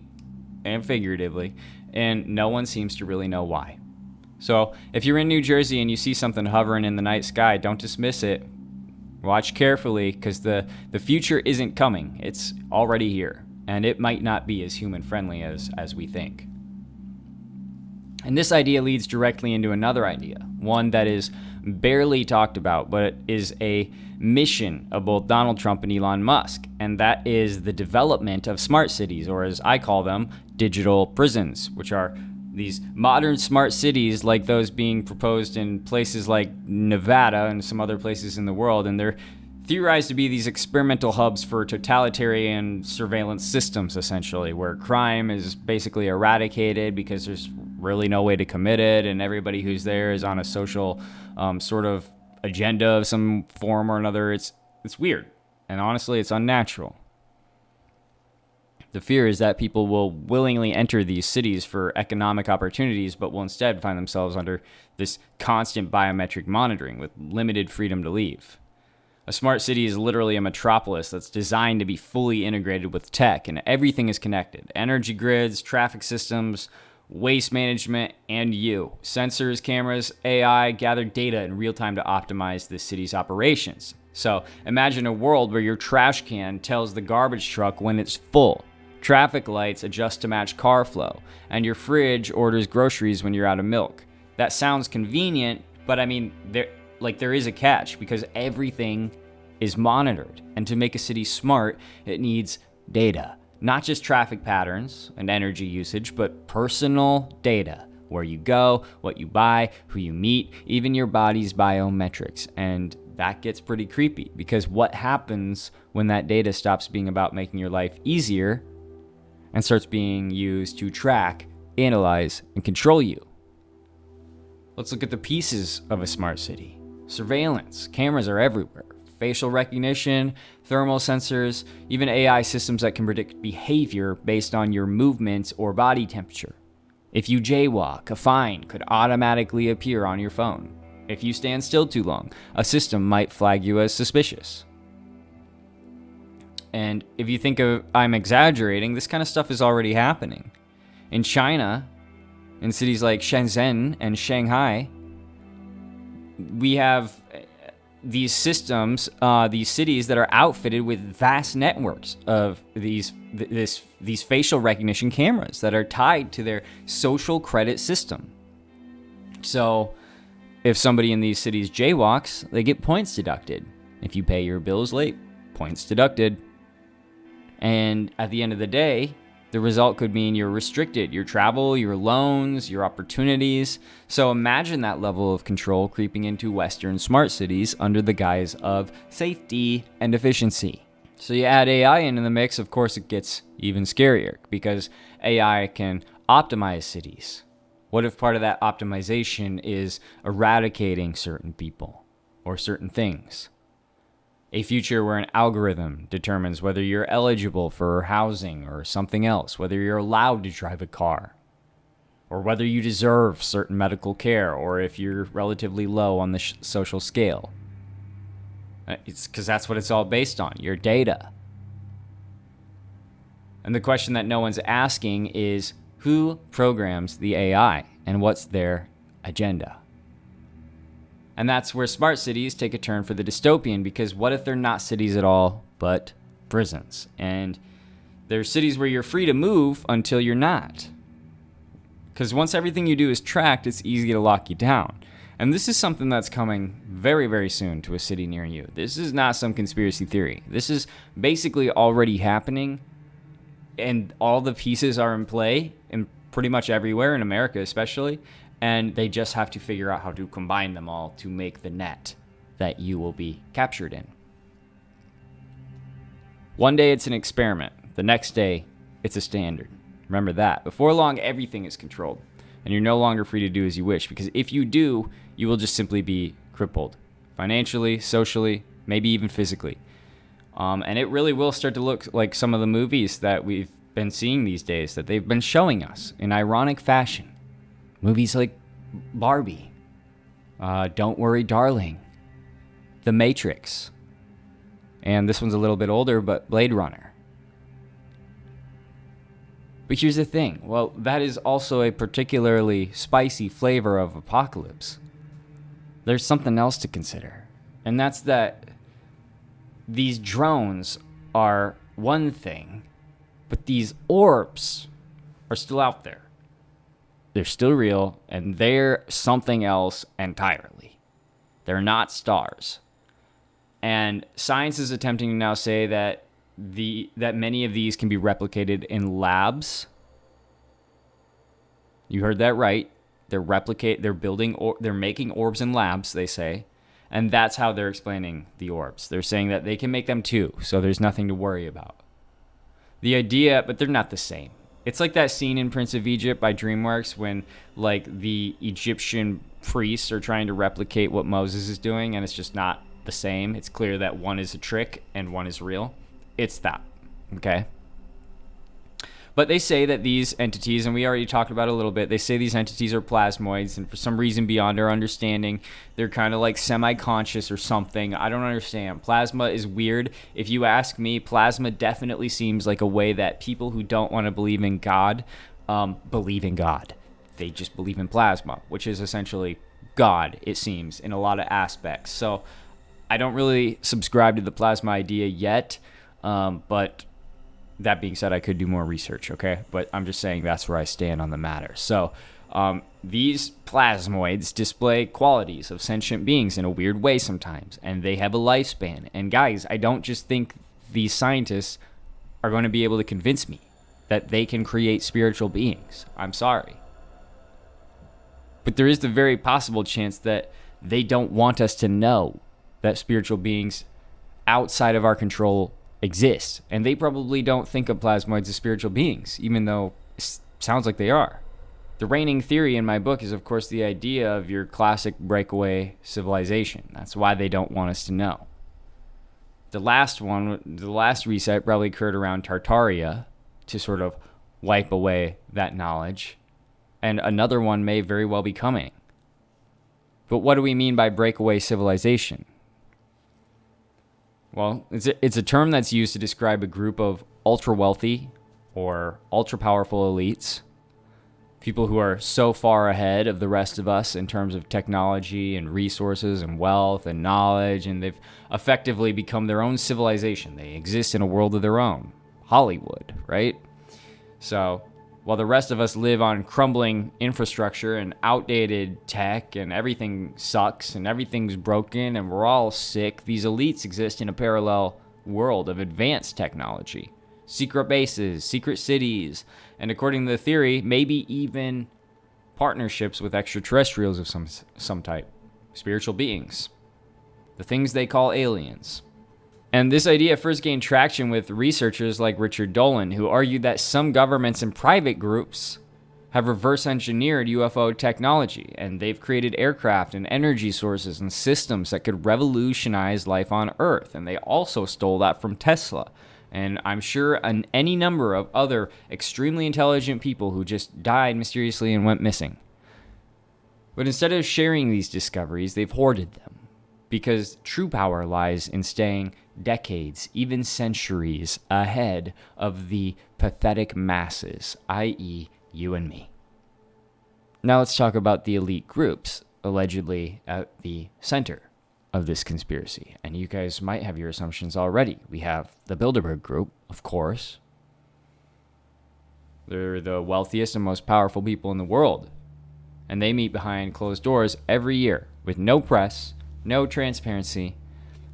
and figuratively, and no one seems to really know why. So if you're in New Jersey and you see something hovering in the night sky, don't dismiss it. Watch carefully, because the future isn't coming. It's already here, and it might not be as human-friendly as we think. And this idea leads directly into another idea, one that is barely talked about, but is a mission of both Donald Trump and Elon Musk, and that is the development of smart cities, or as I call them, digital prisons, which are these modern smart cities like those being proposed in places like Nevada and some other places in the world. And they're theorized to be these experimental hubs for totalitarian surveillance systems, essentially, where crime is basically eradicated because there's really no way to commit it, and everybody who's there is on a social sort of agenda of some form or another. It's weird, and honestly, it's unnatural. The fear is that people will willingly enter these cities for economic opportunities, but will instead find themselves under this constant biometric monitoring with limited freedom to leave. A smart city is literally a metropolis that's designed to be fully integrated with tech, and everything is connected. Energy grids, traffic systems, waste management, and you. Sensors, cameras, AI gather data in real time to optimize the city's operations. So imagine a world where your trash can tells the garbage truck when it's full. Traffic lights adjust to match car flow, and your fridge orders groceries when you're out of milk. That sounds convenient, but I mean, there is a catch, because everything is monitored. And to make a city smart, it needs data. Not just traffic patterns and energy usage, but personal data. Where you go, what you buy, who you meet, even your body's biometrics. And that gets pretty creepy, because what happens when that data stops being about making your life easier and starts being used to track, analyze, and control you. Let's look at the pieces of a smart city. Surveillance. Cameras are everywhere. Facial recognition, thermal sensors, even AI systems that can predict behavior based on your movements or body temperature. If you jaywalk, a fine could automatically appear on your phone. If you stand still too long, a system might flag you as suspicious. And if you think I'm exaggerating, this kind of stuff is already happening. In China, in cities like Shenzhen and Shanghai, we have these systems, these cities that are outfitted with vast networks of these facial recognition cameras that are tied to their social credit system. So if somebody in these cities jaywalks, they get points deducted. If you pay your bills late, points deducted. And at the end of the day, the result could mean you're restricted, your travel, your loans, your opportunities. So imagine that level of control creeping into Western smart cities under the guise of safety and efficiency. So you add AI into the mix, of course it gets even scarier because AI can optimize cities. What if part of that optimization is eradicating certain people or certain things? A future where an algorithm determines whether you're eligible for housing or something else, whether you're allowed to drive a car, or whether you deserve certain medical care, or if you're relatively low on the social scale. It's because that's what it's all based on, your data. And the question that no one's asking is, who programs the AI and what's their agenda? And that's where smart cities take a turn for the dystopian, because what if they're not cities at all, but prisons? And there's cities where you're free to move until you're not. Because once everything you do is tracked, it's easy to lock you down. And this is something that's coming very, very soon to a city near you. This is not some conspiracy theory. This is basically already happening, and all the pieces are in play in pretty much everywhere, in America especially. And they just have to figure out how to combine them all to make the net that you will be captured in. One day it's an experiment. The next day it's a standard. Remember that. Before long, everything is controlled. And you're no longer free to do as you wish. Because if you do, you will just simply be crippled. Financially, socially, maybe even physically. And it really will start to look like some of the movies that we've been seeing these days, that they've been showing us in ironic fashion. Movies like Barbie, Don't Worry Darling, The Matrix, and this one's a little bit older, but Blade Runner. But here's the thing, well, that is also a particularly spicy flavor of apocalypse. There's something else to consider, and that's that these drones are one thing, but these orbs are still out there. They're still real, and they're something else entirely. They're not stars. And science is attempting to now say that many of these can be replicated in labs. You heard that right. They're making orbs in labs, they say. And that's how they're explaining the orbs. They're saying that they can make them too, so there's nothing to worry about. The idea, but they're not the same. It's like that scene in Prince of Egypt by DreamWorks when like the Egyptian priests are trying to replicate what Moses is doing, and it's just not the same. It's clear that one is a trick and one is real. It's that, okay? But they say that these entities, and we already talked about it a little bit, they say these entities are plasmoids, and for some reason beyond our understanding, they're kind of like semi-conscious or something. I don't understand. Plasma is weird. If you ask me, plasma definitely seems like a way that people who don't want to believe in God believe in God. They just believe in plasma, which is essentially God, it seems, in a lot of aspects. So I don't really subscribe to the plasma idea yet, but that being said, I could do more research, okay? But I'm just saying that's where I stand on the matter. So these plasmoids display qualities of sentient beings in a weird way sometimes, and they have a lifespan. And guys, I don't just think these scientists are going to be able to convince me that they can create spiritual beings. I'm sorry. But there is the very possible chance that they don't want us to know that spiritual beings outside of our control exist. And they probably don't think of plasmoids as spiritual beings, even though it sounds like they are. The reigning theory in my book is, of course, the idea of your classic breakaway civilization. That's why they don't want us to know. The last reset probably occurred around Tartaria to sort of wipe away that knowledge. And another one may very well be coming. But what do we mean by breakaway civilization? Well, it's a term that's used to describe a group of ultra-wealthy or ultra-powerful elites, people who are so far ahead of the rest of us in terms of technology and resources and wealth and knowledge, and they've effectively become their own civilization. They exist in a world of their own. Hollywood, right? So, while the rest of us live on crumbling infrastructure and outdated tech and everything sucks and everything's broken and we're all sick, these elites exist in a parallel world of advanced technology. Secret bases, secret cities, and according to the theory, maybe even partnerships with extraterrestrials of some type. Spiritual beings. The things they call aliens. And this idea first gained traction with researchers like Richard Dolan, who argued that some governments and private groups have reverse engineered UFO technology, and they've created aircraft and energy sources and systems that could revolutionize life on Earth. And they also stole that from Tesla. And I'm sure any number of other extremely intelligent people who just died mysteriously and went missing. But instead of sharing these discoveries, they've hoarded them. Because true power lies in staying decades, even centuries, ahead of the pathetic masses, i.e., you and me. Now let's talk about the elite groups, allegedly at the center of this conspiracy. And you guys might have your assumptions already. We have the Bilderberg Group, of course. They're the wealthiest and most powerful people in the world. And they meet behind closed doors every year with no press, no transparency,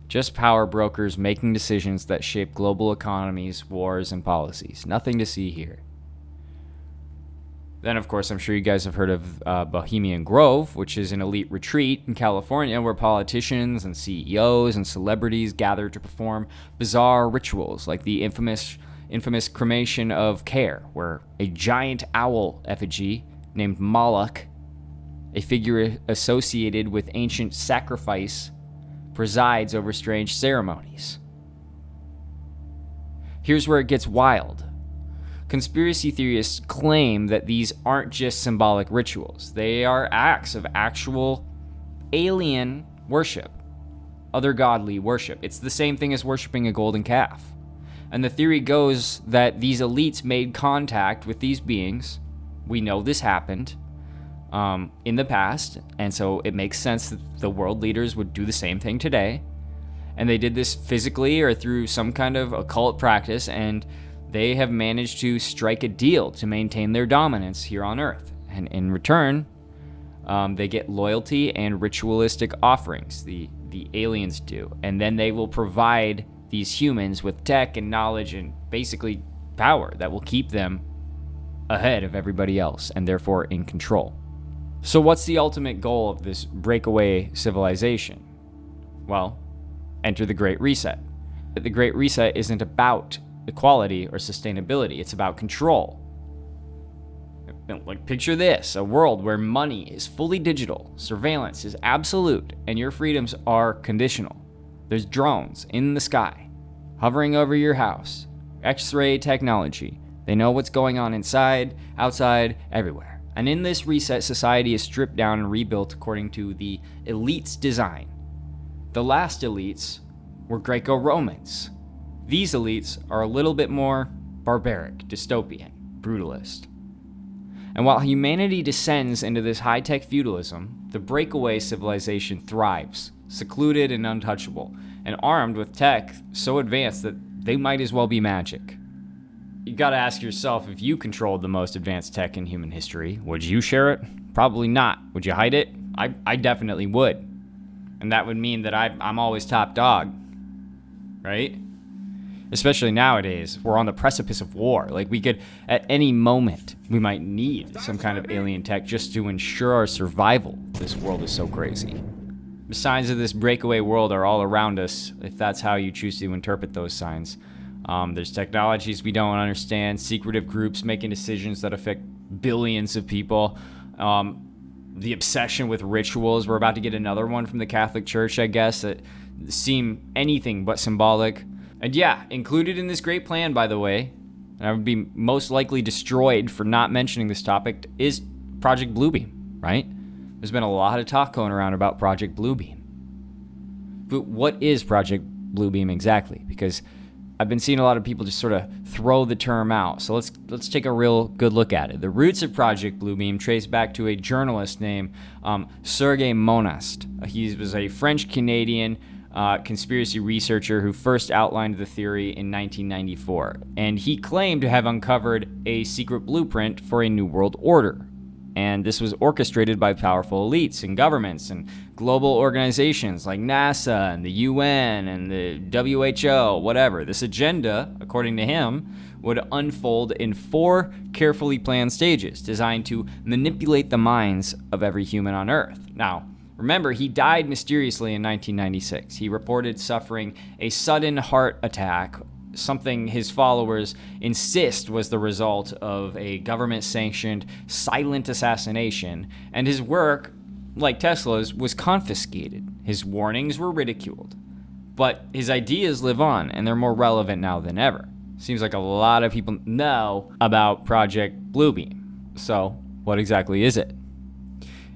just power brokers making decisions that shape global economies, wars, and policies. Nothing to see here. Then, of course, I'm sure you guys have heard of Bohemian Grove, which is an elite retreat in California where politicians and CEOs and celebrities gather to perform bizarre rituals like the infamous cremation of Care, where a giant owl effigy named Moloch, a figure associated with ancient sacrifice, presides over strange ceremonies. Here's where it gets wild. Conspiracy theorists claim that these aren't just symbolic rituals. They are acts of actual alien worship, other godly worship. It's the same thing as worshiping a golden calf. And the theory goes that these elites made contact with these beings. We know this happened in the past, and so it makes sense that the world leaders would do the same thing today. And they did this physically or through some kind of occult practice, and they have managed to strike a deal to maintain their dominance here on Earth. And in return, they get loyalty and ritualistic offerings, the aliens do. And then they will provide these humans with tech and knowledge and basically power that will keep them ahead of everybody else and therefore in control. So what's the ultimate goal of this breakaway civilization? Well, enter the Great Reset. The Great Reset isn't about equality or sustainability. It's about control. Like, picture this, a world where money is fully digital, surveillance is absolute, and your freedoms are conditional. There's drones in the sky, hovering over your house, X-ray technology. They know what's going on inside, outside, everywhere. And in this reset, society is stripped down and rebuilt according to the elites' design. The last elites were Greco-Romans. These elites are a little bit more barbaric, dystopian, brutalist. And while humanity descends into this high-tech feudalism, the breakaway civilization thrives, secluded and untouchable, and armed with tech so advanced that they might as well be magic. You gotta ask yourself, if you controlled the most advanced tech in human history, would you share it? Probably not. Would you hide it? I definitely would. And that would mean that I'm always top dog, right? Especially nowadays, we're on the precipice of war. Like, we could, at any moment, we might need some kind of alien tech just to ensure our survival. This world is so crazy. The signs of this breakaway world are all around us, if that's how you choose to interpret those signs. There's technologies we don't understand, secretive groups making decisions that affect billions of people. The obsession with rituals. We're about to get another one from the Catholic Church, I guess, that seem anything but symbolic. And yeah, included in this great plan, by the way, and I would be most likely destroyed for not mentioning this topic, is Project Bluebeam, right? There's been a lot of talk going around about Project Bluebeam. But what is Project Bluebeam exactly? Because I've been seeing a lot of people just sort of throw the term out. So let's take a real good look at it. The roots of Project Bluebeam trace back to a journalist named Sergei Monast. He was a French-Canadian conspiracy researcher who first outlined the theory in 1994. And he claimed to have uncovered a secret blueprint for a new world order. And this was orchestrated by powerful elites and governments and global organizations like NASA and the UN and the WHO, whatever. This agenda, according to him, would unfold in 4 carefully planned stages designed to manipulate the minds of every human on Earth. Now, remember, he died mysteriously in 1996. He reported suffering a sudden heart attack, something his followers insist was the result of a government-sanctioned silent assassination, and his work, like Tesla's, was confiscated. His warnings were ridiculed. But his ideas live on, and they're more relevant now than ever. Seems like a lot of people know about Project Bluebeam. So, what exactly is it?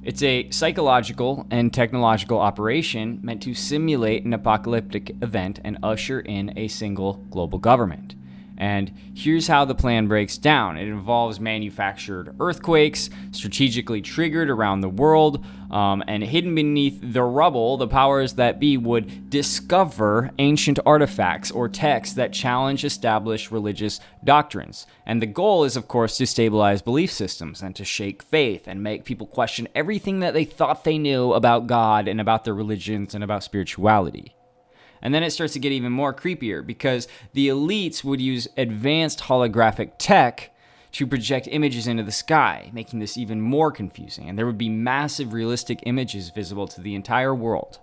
It's a psychological and technological operation meant to simulate an apocalyptic event and usher in a single global government. And here's how the plan breaks down. It involves manufactured earthquakes, strategically triggered around the world, and hidden beneath the rubble, the powers that be would discover ancient artifacts or texts that challenge established religious doctrines. And the goal is, of course, to stabilize belief systems and to shake faith and make people question everything that they thought they knew about God and about their religions and about spirituality. And then it starts to get even more creepier because the elites would use advanced holographic tech to project images into the sky, making this even more confusing. And there would be massive realistic images visible to the entire world.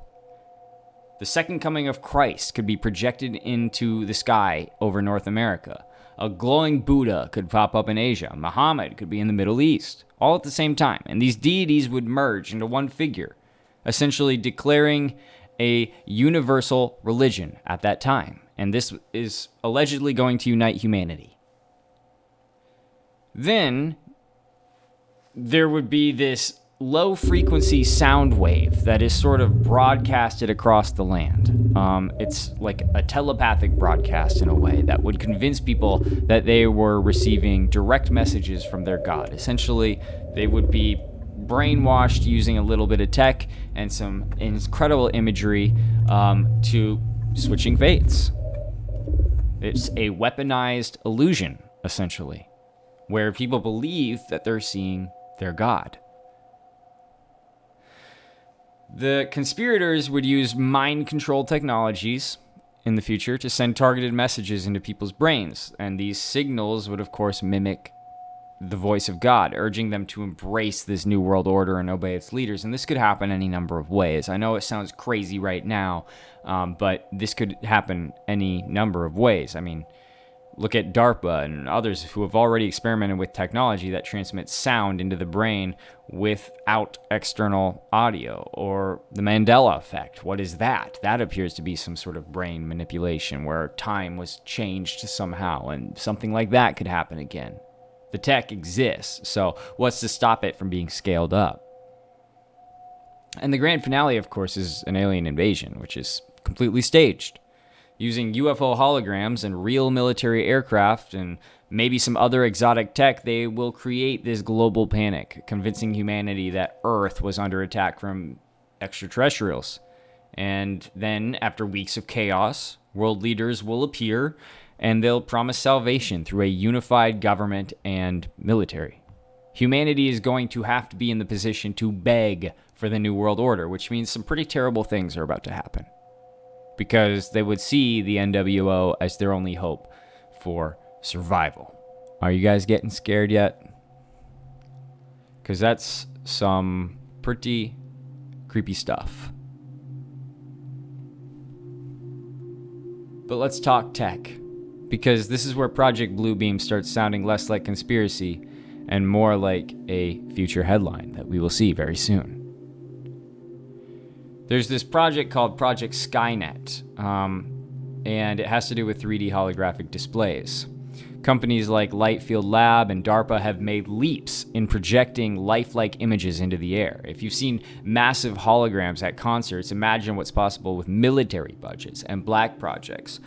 The second coming of Christ could be projected into the sky over North America. A glowing Buddha could pop up in Asia. Muhammad could be in the Middle East, all at the same time. And these deities would merge into one figure, essentially declaring a universal religion at that time. And this is allegedly going to unite humanity. Then there would be this low-frequency sound wave that is sort of broadcasted across the land. It's like a telepathic broadcast in a way that would convince people that they were receiving direct messages from their God. Essentially, they would be brainwashed using a little bit of tech and some incredible imagery to switching faiths. It's a weaponized illusion, essentially, where people believe that they're seeing their God. The conspirators would use mind control technologies in the future to send targeted messages into people's brains, and these signals would, of course, mimic the voice of God, urging them to embrace this new world order and obey its leaders. And this could happen any number of ways. I know it sounds crazy right now, but this could happen any number of ways. I mean, look at DARPA and others who have already experimented with technology that transmits sound into the brain without external audio. Or the Mandela effect. What is that? That appears to be some sort of brain manipulation where time was changed somehow, and something like that could happen again. The tech exists, so what's to stop it from being scaled up? And the grand finale, of course, is an alien invasion, which is completely staged. Using UFO holograms and real military aircraft and maybe some other exotic tech, they will create this global panic, convincing humanity that Earth was under attack from extraterrestrials. And then, after weeks of chaos, world leaders will appear and they'll promise salvation through a unified government and military. Humanity is going to have to be in the position to beg for the New World Order, which means some pretty terrible things are about to happen. Because they would see the NWO as their only hope for survival. Are you guys getting scared yet? Because that's some pretty creepy stuff. But let's talk tech. because this is where Project Bluebeam starts sounding less like conspiracy and more like a future headline that we will see very soon. There's this project called Project Skynet, and it has to do with 3D holographic displays. Companies like Lightfield Lab and DARPA have made leaps in projecting lifelike images into the air. If you've seen massive holograms at concerts, imagine what's possible with military budgets and black projects.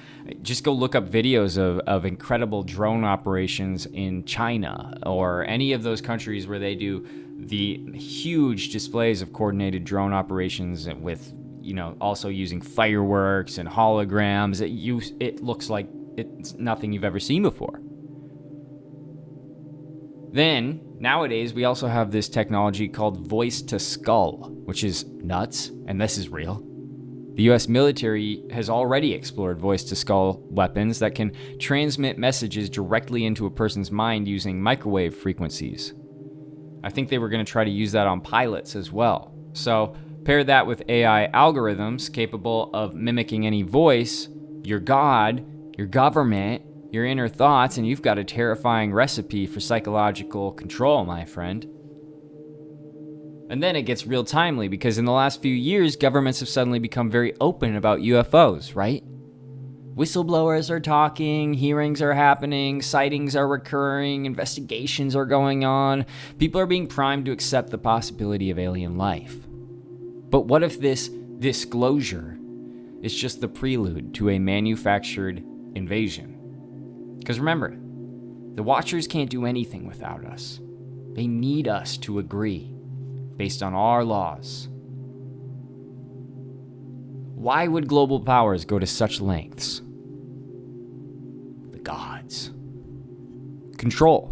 Just go look up videos of incredible drone operations in China or any of those countries where they do the huge displays of coordinated drone operations with, also using fireworks and holograms. It looks like it's nothing you've ever seen before. Then, nowadays, we also have this technology called voice to skull, which is nuts, and this is real. The US military has already explored voice to skull weapons that can transmit messages directly into a person's mind using microwave frequencies. I think they were going to try to use that on pilots as well. So, pair that with AI algorithms capable of mimicking any voice, your God, your government, your inner thoughts, and you've got a terrifying recipe for psychological control, my friend. And then it gets real timely because in the last few years, governments have suddenly become very open about UFOs, right? Whistleblowers are talking, hearings are happening, sightings are recurring, investigations are going on. People are being primed to accept the possibility of alien life. But what if this disclosure is just the prelude to a manufactured invasion? Because remember, the Watchers can't do anything without us. They need us to agree based on our laws. Why would global powers go to such lengths? The gods. Control.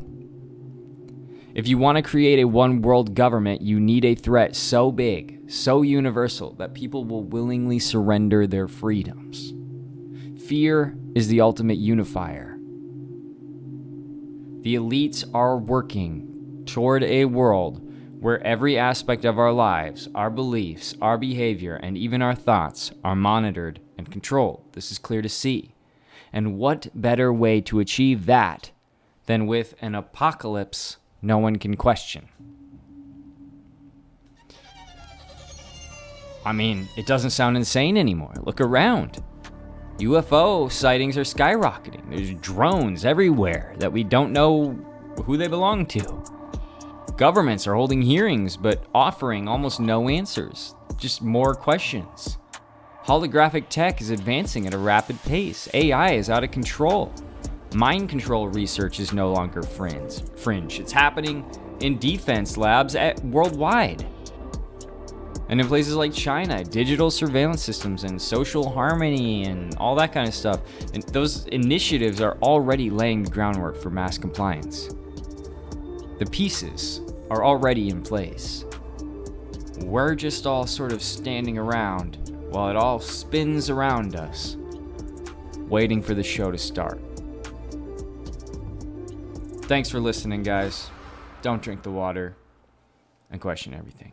If you want to create a one-world government, you need a threat so big, so universal, that people will willingly surrender their freedoms. Fear is the ultimate unifier. The elites are working toward a world where every aspect of our lives, our beliefs, our behavior, and even our thoughts are monitored and controlled. This is clear to see. And what better way to achieve that than with an apocalypse no one can question? I mean, it doesn't sound insane anymore. Look around. UFO sightings are skyrocketing. There's drones everywhere that we don't know who they belong to. Governments are holding hearings but offering almost no answers, just more questions. Holographic tech is advancing at a rapid pace. AI is out of control. Mind control research is no longer fringe. It's happening in defense labs worldwide. And in places like China, digital surveillance systems and social harmony and all that kind of stuff. And those initiatives are already laying the groundwork for mass compliance. The pieces are already in place. We're just all sort of standing around while it all spins around us, waiting for the show to start. Thanks for listening, guys. Don't drink the water and question everything.